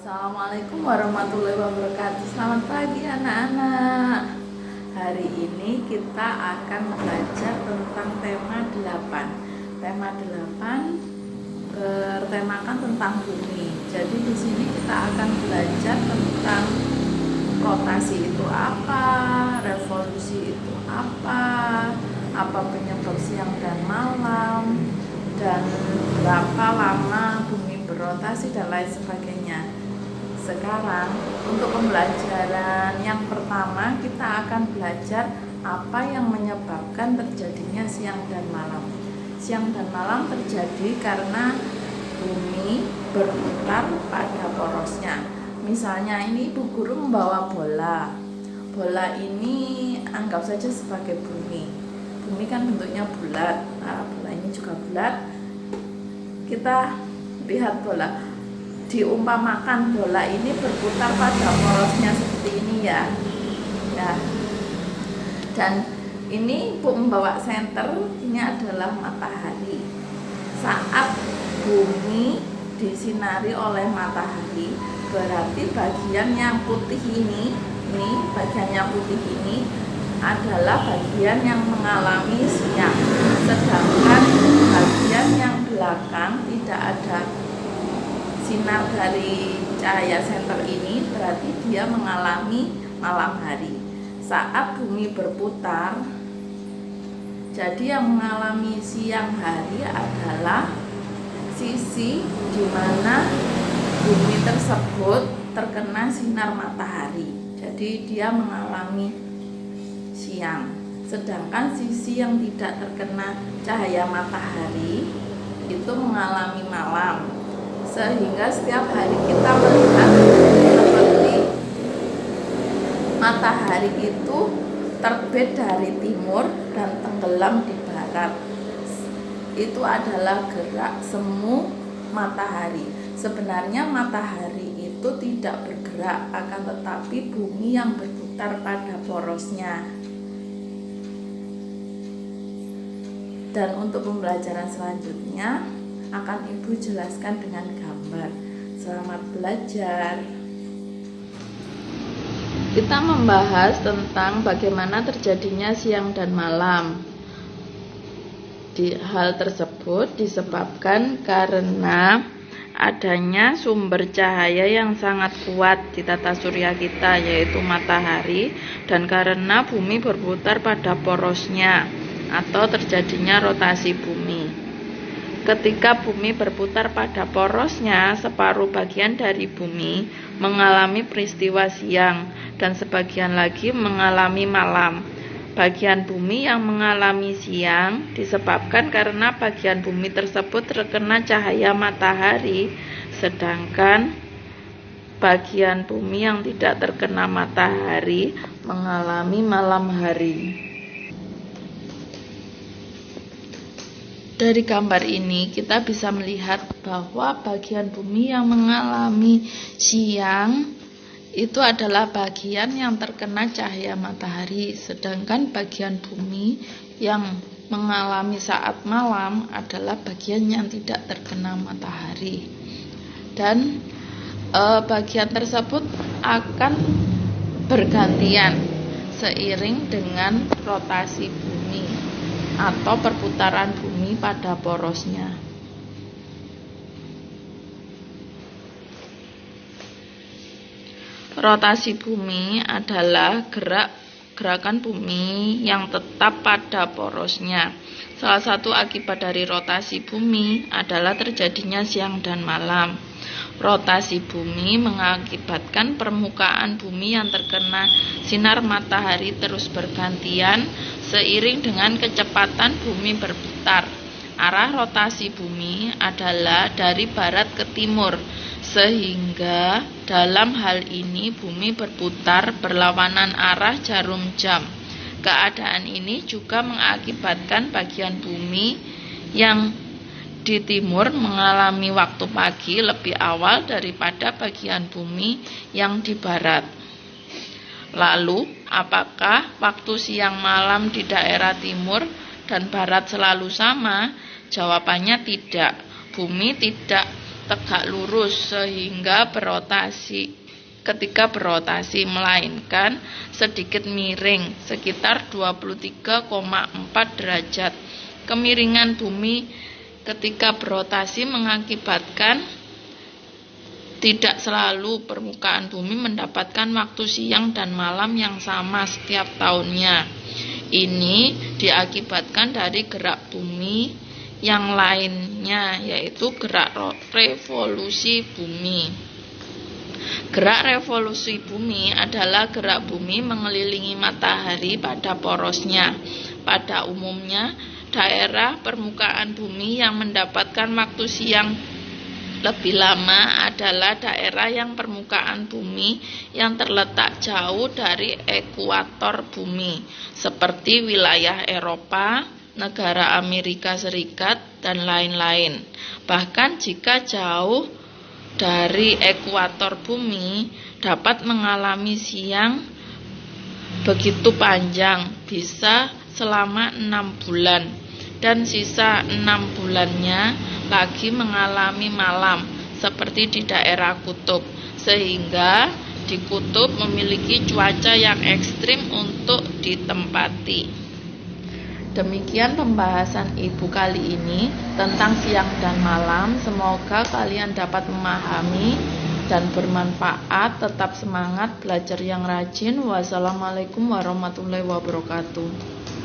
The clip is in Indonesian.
Assalamualaikum warahmatullahi wabarakatuh. Selamat pagi anak-anak. Hari ini kita akan belajar tentang tema 8. Tema 8 bertemakan tentang bumi. Jadi di sini kita akan belajar tentang rotasi itu apa, revolusi itu apa penyebab siang dan malam, dan berapa lama bumi berotasi dan lain sebagainya. Sekarang untuk pembelajaran yang pertama kita akan belajar apa yang menyebabkan terjadinya siang dan malam. Siang dan malam terjadi karena bumi berputar pada porosnya. Misalnya ini Ibu Guru membawa bola. Bola ini anggap saja sebagai bumi. Bumi kan bentuknya bulat. Nah, bola ini juga bulat. Kita lihat bola. Diumpamakan bola ini berputar pada porosnya seperti ini ya. Dan ini Ibu membawa senter, ini adalah matahari. Saat bumi disinari oleh matahari, berarti bagian yang putih ini bagian yang putih ini adalah bagian yang mengalami siang, sedangkan bagian yang belakang tidak ada sinar dari cahaya senter ini, berarti dia mengalami malam hari. Saat bumi berputar, jadi yang mengalami siang hari adalah sisi di mana bumi tersebut terkena sinar matahari. Jadi dia mengalami siang. Sedangkan sisi yang tidak terkena cahaya matahari itu mengalami malam. Sehingga setiap hari kita melihat seperti matahari itu terbit dari timur dan tenggelam di barat. Itu adalah gerak semu matahari. Sebenarnya matahari itu tidak bergerak, akan tetapi bumi yang berputar pada porosnya. Dan untuk pembelajaran selanjutnya akan Ibu jelaskan dengan gambar. Selamat belajar. Kita membahas tentang bagaimana terjadinya siang dan malam. Hal tersebut disebabkan karena adanya sumber cahaya yang sangat kuat di tata surya kita, yaitu matahari, dan karena bumi berputar pada porosnya atau terjadinya rotasi bumi. Ketika bumi berputar pada porosnya, separuh bagian dari bumi mengalami peristiwa siang dan sebagian lagi mengalami malam. Bagian bumi yang mengalami siang disebabkan karena bagian bumi tersebut terkena cahaya matahari, sedangkan bagian bumi yang tidak terkena matahari mengalami malam hari. Dari gambar ini kita bisa melihat bahwa bagian bumi yang mengalami siang itu adalah bagian yang terkena cahaya matahari, sedangkan bagian bumi yang mengalami saat malam adalah bagian yang tidak terkena matahari. Dan bagian tersebut akan bergantian seiring dengan rotasi bumi atau perputaran bumi pada porosnya. Rotasi bumi adalah gerakan bumi yang tetap pada porosnya. Salah satu akibat dari rotasi bumi adalah terjadinya siang dan malam. Rotasi bumi mengakibatkan permukaan bumi yang terkena sinar matahari terus bergantian seiring dengan kecepatan bumi berputar. Arah rotasi bumi adalah dari barat ke timur, sehingga dalam hal ini bumi berputar berlawanan arah jarum jam. Keadaan ini juga mengakibatkan bagian bumi yang di timur mengalami waktu pagi lebih awal daripada bagian bumi yang di barat. Lalu, apakah waktu siang malam di daerah timur dan barat selalu sama? Jawabannya tidak. Bumi tidak tegak lurus sehingga ketika berotasi, melainkan sedikit miring sekitar 23,4 derajat. Kemiringan bumi ketika berotasi mengakibatkan tidak selalu permukaan bumi mendapatkan waktu siang dan malam yang sama setiap tahunnya. Ini diakibatkan dari gerak bumi yang lainnya, yaitu gerak revolusi bumi. Gerak revolusi bumi adalah gerak bumi mengelilingi matahari pada porosnya. Pada umumnya, daerah permukaan bumi yang mendapatkan waktu siang lebih lama adalah daerah yang permukaan bumi yang terletak jauh dari ekuator bumi, seperti wilayah Eropa, negara Amerika Serikat, dan lain-lain. Bahkan jika jauh dari ekuator bumi, dapat mengalami siang begitu panjang, bisa selama 6 bulan, dan sisa 6 bulannya lagi mengalami malam, seperti di daerah kutub, sehingga di kutub memiliki cuaca yang ekstrim untuk ditempati. Demikian pembahasan Ibu kali ini tentang siang dan malam. Semoga kalian dapat memahami dan bermanfaat. Tetap semangat, belajar yang rajin. Wassalamualaikum warahmatullahi wabarakatuh.